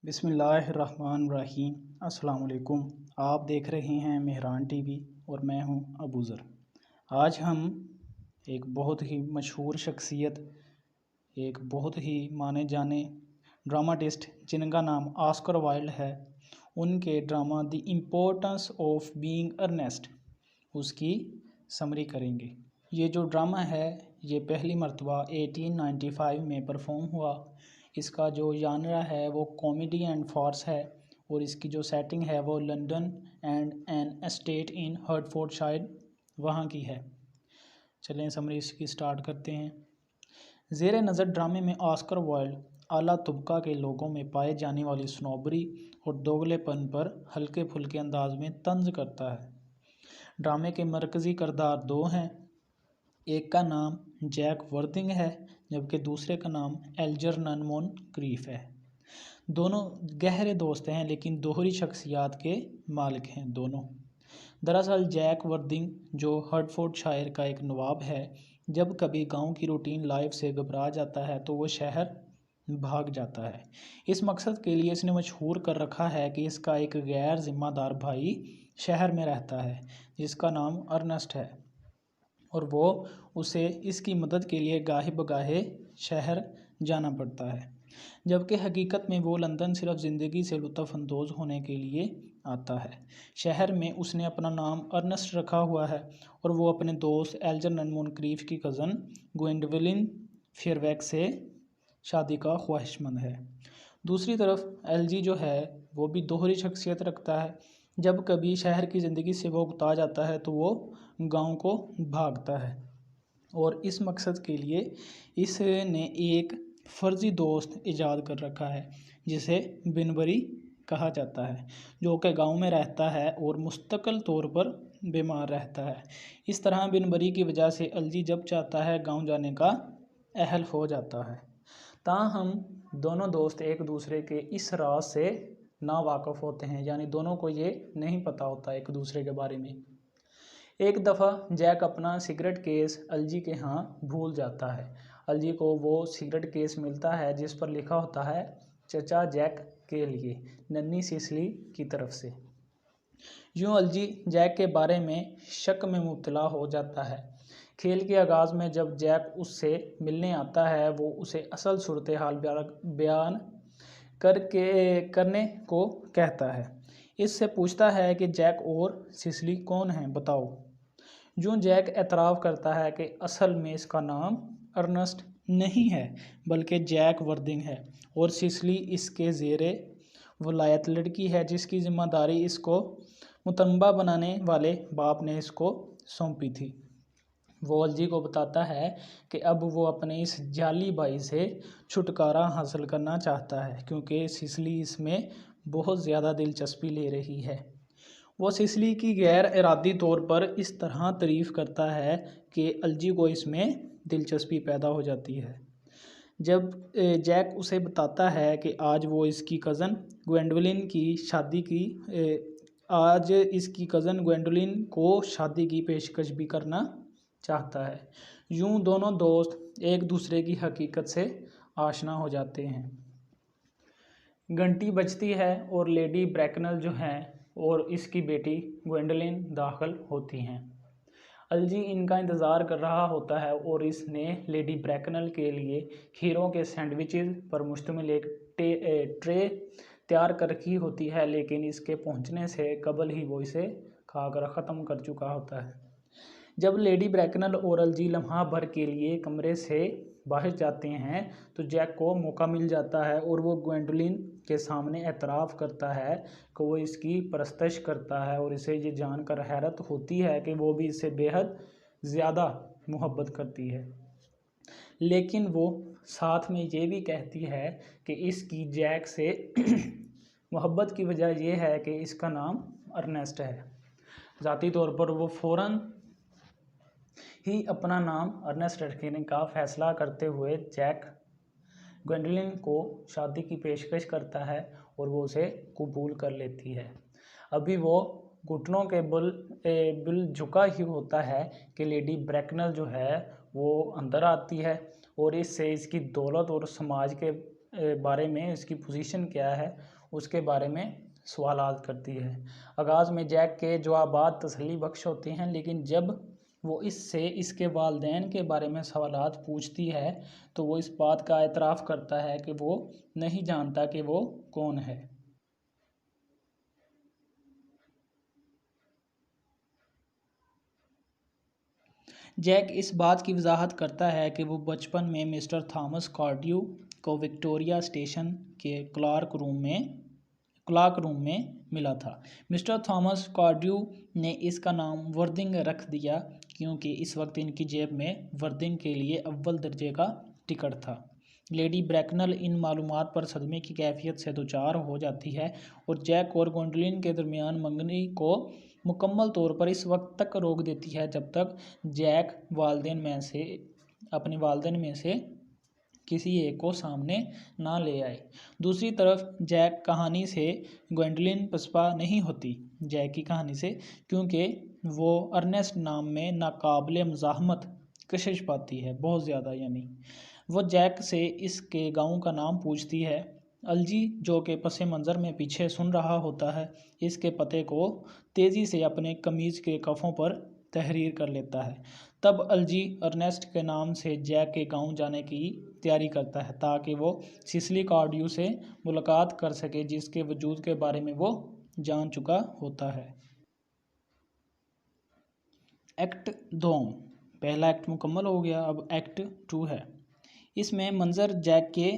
बिस्मिल्लाहिर्रहमानिर्रहीम। अस्सलाम वालेकुम। आप देख रहे हैं मेहरान टीवी और मैं हूं अबूज़र। आज हम एक बहुत ही मशहूर शख्सियत, एक बहुत ही माने जाने ड्रामाटिस्ट जिनका नाम ऑस्कर वाइल्ड है, उनके drama the importance of being Earnest उसकी समरी करेंगे। ये जो ड्रामा है ये पहली मर्तबा 1895 में परफॉर्म हुआ। इसका जो जानरा है वो कॉमेडी एंड फार्स है और इसकी जो सेटिंग है वो London and an estate in Hertfordshire वहाँ की है। चलें समरी इसकी स्टार्ट करते हैं। ज़ेरे नज़र ड्रामे में ऑस्कर वाइल्ड आला तबका के लोगों में पाए जाने वाली स्नोबरी और दोगलेपन पर हल्के फुल्के अंदाज में तंज करता है। ड्रामे के मरकज़ी किरदार दो हैं। एक का नाम जैक वर्थिंग है जबकि दूसरे का नाम एल्जरनन मोनक्रीफ है। दोनों गहरे दोस्त हैं लेकिन दोहरी शख्सियात के मालिक हैं दोनों। दरअसल जैक वर्थिंग जो हर्टफोर्डशायर का एक नवाब है, जब कभी गांव की रूटीन लाइफ से घबरा जाता है तो वो शहर भाग जाता है। इस मकसद के लिए इसने मशहूर कर रखा है कि इसका एक गैर जिम्मेदार भाई शहर में रहता है जिसका नाम अर्नेस्ट है और वो उसे इसकी मदद के लिए गाहे बगाहे शहर जाना पड़ता है, जबकि हकीकत में वो लंदन सिर्फ ज़िंदगी से लुत्फ़अंदोज़ होने के लिए आता है। शहर में उसने अपना नाम अर्नेस्ट रखा हुआ है और वो अपने दोस्त एल्जरनन मोनक्रीफ की कज़न ग्वेंडोलिन फेयरवैक्स से शादी का ख्वाहिशमंद है। दूसरी तरफ एलजी जो है वो भी दोहरी शख्सियत रखता है। जब कभी शहर की ज़िंदगी से वो उकता जाता है तो वो गांव को भागता है और इस मकसद के लिए इसने एक फ़र्ज़ी दोस्त ईजाद कर रखा है जिसे बिनबरी कहा जाता है, जो कि गांव में रहता है और मुस्तकिल तौर पर बीमार रहता है। इस तरह बिनबरी की वजह से एलजी जब चाहता है गांव जाने का अहल हो जाता है। ताहम दोनों दोस्त एक दूसरे के इस राज से नावाकिफ़ होते हैं, यानी दोनों को ये नहीं पता होता एक दूसरे के बारे में। एक दफ़ा जैक अपना सिगरेट केस एलजी के यहाँ भूल जाता है। एलजी को वो सिगरेट केस मिलता है जिस पर लिखा होता है चचा जैक के लिए, नन्ही सिसली की तरफ से। यूँ एलजी जैक के बारे में शक में मुब्तला हो जाता है। खेल के आगाज़ में जब जैक उससे मिलने आता है वो उसे असल सूरत हाल बयान करने को कहता है। इससे पूछता है कि जैक और सिसली कौन हैं बताओ। यूँ जैक एतराफ़ करता है कि असल में इसका नाम अर्नेस्ट नहीं है बल्कि जैक वर्थिंग है और सिसली इसके ज़ेरे वलायत लड़की है जिसकी ज़िम्मेदारी इसको मुतनबा बनाने वाले बाप ने इसको सौंपी थी। वो एलजी को बताता है कि अब वो अपने इस जाली भाई से छुटकारा हासिल करना चाहता है क्योंकि सिसली इसमें बहुत ज़्यादा दिलचस्पी ले रही है। वो सिसली की गैर इरादी तौर पर इस तरह तारीफ़ करता है कि एलजी को इसमें दिलचस्पी पैदा हो जाती है। जब जैक उसे बताता है कि आज वो इसकी कज़न ग्वेंडोलिन को शादी की पेशकश भी करना चाहता है। यूँ दोनों दोस्त एक दूसरे की हकीकत से आशना हो जाते हैं। घंटी बजती है और लेडी ब्रैकनल जो हैं और इसकी बेटी ग्वेंडोलिन दाखिल होती हैं। एलजी इनका इंतज़ार कर रहा होता है और इसने लेडी ब्रैकनल के लिए खीरों के सैंडविचेस पर मुश्तमिल एक ट्रे तैयार कर रखी होती है, लेकिन इसके पहुंचने से कबल ही वो इसे खाकर ख़त्म कर चुका होता है। जब लेडी ब्रैकनल और एलजी लम्हा भर के लिए कमरे से बाहर जाते हैं तो जैक को मौका मिल जाता है और वो ग्वेंडोलिन के सामने एतराफ़ करता है कि वो इसकी परस्तश करता है और इसे ये जानकर हैरत होती है कि वो भी इससे बेहद ज़्यादा मोहब्बत करती है। लेकिन वो साथ में ये भी कहती है कि इसकी जैक से मोहब्बत की वजह यह है कि इसका नाम अर्नेस्ट है। ज़ाती तौर पर वो फ़ौरन ही अपना नाम अर्नेस्ट रखने का फ़ैसला करते हुए जैक ग्वेंडोलिन को शादी की पेशकश करता है और वो उसे कबूल कर लेती है। अभी वो घुटनों के बल झुका ही होता है कि लेडी ब्रैकनल जो है वो अंदर आती है और इससे इसकी दौलत और समाज के बारे में, इसकी पोजीशन क्या है उसके बारे में सवालात करती है। आगाज़ में जैक के जवाबात तसल्ली बख्श होते हैं, लेकिन जब वो इससे इसके वालिदैन के बारे में सवालात पूछती है तो वो इस बात का एतराफ़ करता है कि वो नहीं जानता कि वो कौन है। जैक इस बात की वजाहत करता है कि वो बचपन में मिस्टर थॉमस कार्ड्यू को विक्टोरिया स्टेशन के क्लार्क रूम में मिला था। मिस्टर थॉमस कार्ड्यू ने इसका नाम वर्दिंग रख दिया क्योंकि इस वक्त इनकी जेब में वर्दिंग के लिए अव्वल दर्जे का टिकट था। लेडी ब्रैकनल इन मालूमात पर सदमे की कैफियत से दोचार हो जाती है और जैक और गोंडलिन के दरमियान मंगनी को मुकम्मल तौर पर इस वक्त तक रोक देती है जब तक जैक अपने वालिदैन में से किसी एक को सामने ना ले आए। दूसरी तरफ जैक कहानी से ग्वेंडोलिन पसपा नहीं होती जैक की कहानी से, क्योंकि वो अर्नेस्ट नाम में नाकाबिले मुज़ाहमत कशिश पाती है, बहुत ज़्यादा। यानी वो जैक से इसके गांव का नाम पूछती है। अलजी, जो कि पस मंज़र में पीछे सुन रहा होता है, इसके पते को तेज़ी से अपने कमीज़ के कफ़ों पर तहरीर कर लेता है। तब अलजी अर्नेस्ट के नाम से जैक के गांव जाने की तैयारी करता है ताकि वो सिसिली कार्ड्यू से मुलाकात कर सके, जिसके वजूद के बारे में वो जान चुका होता है। एक्ट 2, पहला एक्ट मुकम्मल हो गया। अब एक्ट 2 है। इसमें मंजर जैक के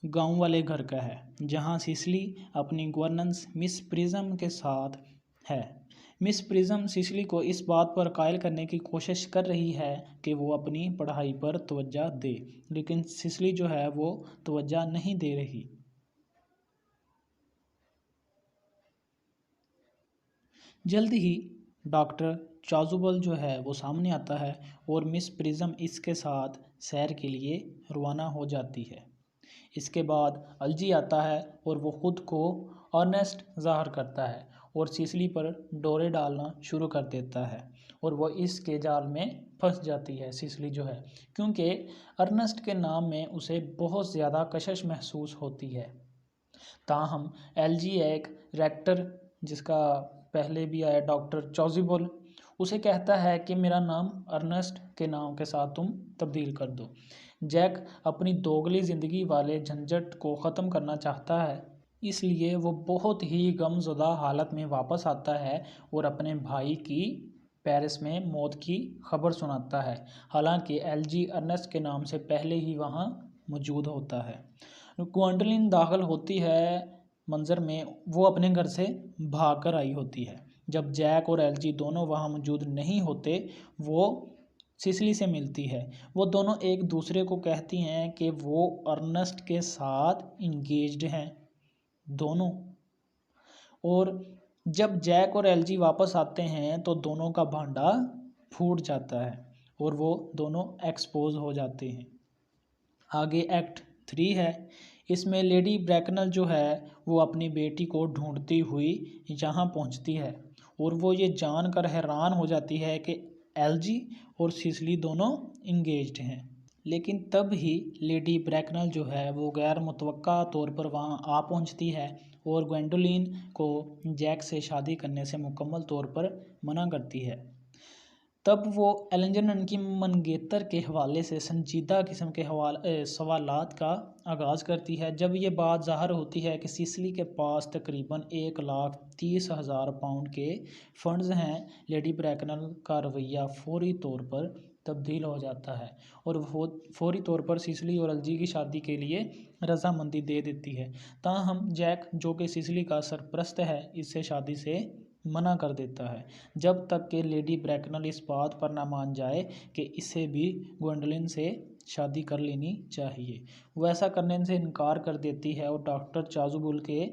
गांव वाले घर का है, जहां सिसिली अपनी गवर्नेंस मिस प्रिज्म के साथ है। मिस प्रिज्म सिसिली को इस बात पर कायल करने की कोशिश कर रही है कि वो अपनी पढ़ाई पर तवज्जो दे, लेकिन सिसिली जो है वो तवज्जो नहीं दे रही। जल्द ही डॉक्टर चाजुबल जो है वो सामने आता है और मिस प्रिज्म इसके साथ सैर के लिए रवाना हो जाती है। इसके बाद अलजी आता है और वो ख़ुद को ऑनेस्ट ज़ाहिर करता है और सिसिली पर डोरे डालना शुरू कर देता है और वो इसके जाल में फंस जाती है सिसिली जो है, क्योंकि अर्नेस्ट के नाम में उसे बहुत ज़्यादा कशिश महसूस होती है। ताहम एलजी एक रेक्टर, जिसका पहले भी आया डॉक्टर चौजिबल, उसे कहता है कि मेरा नाम अर्नेस्ट के नाम के साथ तुम तब्दील कर दो। जैक अपनी दोगली ज़िंदगी वाले झंझट को ख़त्म करना चाहता है, इसलिए वो बहुत ही गमज़दा हालत में वापस आता है और अपने भाई की पेरिस में मौत की खबर सुनाता है। हालांकि एलजी अर्नेस्ट के नाम से पहले ही वहाँ मौजूद होता है। ग्वेंडोलिन दाखिल होती है मंजर में, वो अपने घर से भाग कर आई होती है। जब जैक और एलजी दोनों वहाँ मौजूद नहीं होते, वो सिसिली से मिलती है। वो दोनों एक दूसरे को कहती हैं कि वो अर्नेस्ट के साथ इंगेज्ड हैं दोनों। और जब जैक और एलजी वापस आते हैं तो दोनों का भांडा फूट जाता है और वो दोनों एक्सपोज हो जाते हैं। आगे एक्ट 3 है। इसमें लेडी ब्रैकनल जो है वो अपनी बेटी को ढूंढती हुई यहाँ पहुँचती है और वो ये जानकर हैरान हो जाती है कि एलजी और सिसिली दोनों इंगेज्ड हैं। लेकिन तब ही लेडी ब्रैकनल जो है वो गैर मुतवक्का तौर पर वहाँ आ पहुँचती है और ग्वेंडोलिन को जैक से शादी करने से मुकम्मल तौर पर मना करती है। तब वो एल्जिन की मंगेतर के हवाले से संजीदा किस्म के सवालात का आगाज़ करती है। जब ये बात ज़ाहिर होती है कि सिसिली के पास तकरीबन 1,30,000 पाउंड के फंड्स हैं, लेडी ब्रैकनल का रवैया फौरी तौर पर तब्दील हो जाता है और वो फौरी तौर पर सिसिली और अलजी की शादी के लिए रजामंदी दे देती है। ताहम जैक, जो कि सिसिली का सरपरस्त है, इससे शादी से मना कर देता है जब तक कि लेडी ब्रैकनल इस बात पर ना मान जाए कि इसे भी ग्वेंडोलिन से शादी कर लेनी चाहिए। वो ऐसा करने से इनकार कर देती है और डॉक्टर चाजुबुल के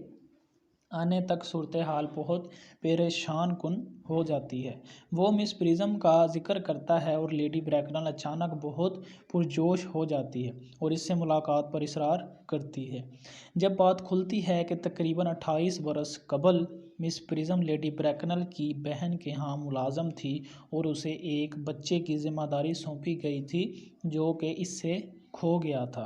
आने तक सूरत हाल बहुत परेशान कुन हो जाती है। वो मिस प्रिज्म का जिक्र करता है और लेडी ब्रैकनल अचानक बहुत पुरजोश हो जाती है और इससे मुलाकात पर इसरार करती है। जब बात खुलती है कि तकरीबन 28 बरस कबल मिस प्रिज्म लेडी ब्रैकनल की बहन के यहाँ मुलाजम थी और उसे एक बच्चे की जिम्मेदारी सौंपी गई थी जो कि इससे खो गया था।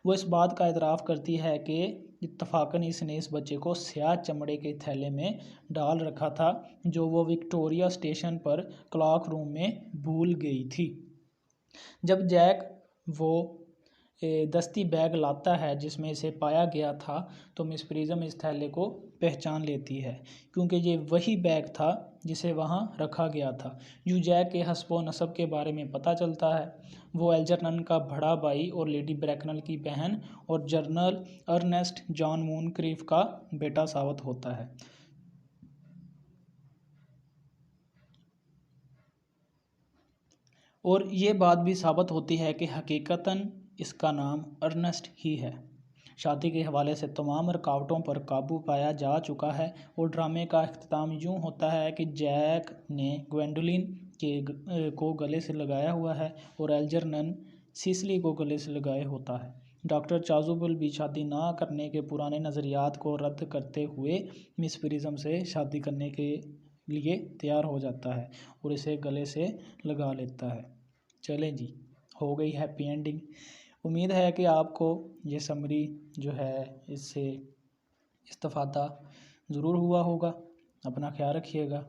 वो इस बात का एतराफ़ करती है कि इत्तफाकन इसने इस बच्चे को स्याह चमड़े के थैले में डाल रखा था जो वो विक्टोरिया स्टेशन पर क्लॉक रूम में भूल गई थी। जब जैक वो दस्ती बैग लाता है जिसमें इसे पाया गया था तो मिस प्रिज्म इस थैले को पहचान लेती है क्योंकि ये वही बैग था जिसे वहाँ रखा गया था। यूं जैक के हस्ब व नसब के बारे में पता चलता है। वो एल्जरनन का बड़ा भाई और लेडी ब्रैकनल की बहन और जनरल अर्नेस्ट जॉन मूनक्रीफ का बेटा साबित होता है। और ये बात भी साबित होती है कि हकीकतन इसका नाम अर्नेस्ट ही है। शादी के हवाले से तमाम रुकावटों पर काबू पाया जा चुका है और ड्रामे का अख्ताम यूँ होता है कि जैक ने ग्वेंडोलिन को गले से लगाया हुआ है और एल्जरनन सिसिली को गले से लगाए होता है। डॉक्टर चाज़ुबुल भी शादी ना करने के पुराने नज़रियात को रद्द करते हुए मिस प्रिज्म से शादी करने के लिए तैयार हो जाता है और इसे गले से लगा लेता है। चलें जी, हो गई हैप्पी एंडिंग। उम्मीद है कि आपको ये समरी जो है इससे इस्तिफ़ादा ज़रूर हुआ होगा। अपना ख्याल रखिएगा।